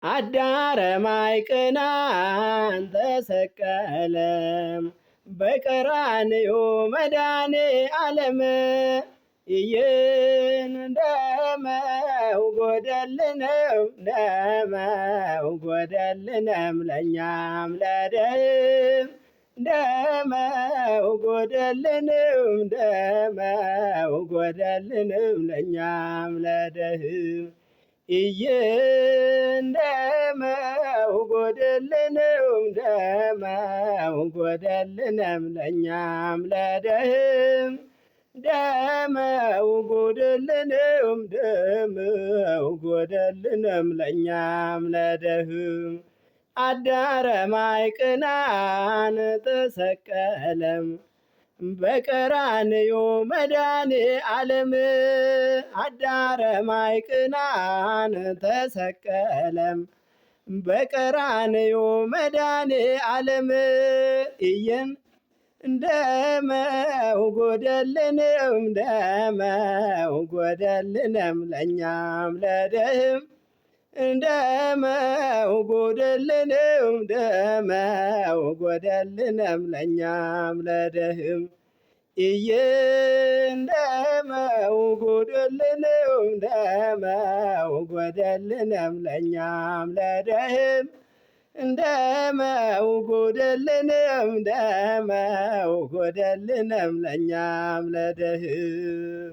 አዳረ ማይቅናን ተሰቀለም በቀራንዮ መድኃኔ ዓለም ይህን ደመው ጎደልነው ደመው ጎደልነም ለእኛም ለደህም ደመው ጎደልንም ደመው ጎደልንም ለእኛም ለደህም ይህን ደመው ጎደልንም ደመው ጎደልንም ለእኛም ለደህም ደመው ጎደልንም ደመው ጎደልንም ለእኛም ለደህም አዳረ ማይቅናን ተሰቀለም በቀራንዮ መድኃኔ ዓለም አዳረ ማይቅናን ተሰቀለም በቀራንዮ መድኃኔ ዓለም እየን ደመው ጎደልንም ደመው ጎደልንም ለእኛም ለደህም ደመው ጎደልንም ደመው ጎደልንም ለእኛም ለደህም እየን ደመው ጎደልንም ደመው ጎደልንም ለእኛም ለደህም ደመው ጎደልንም ደመው ጎደልንም ለእኛም ለደህም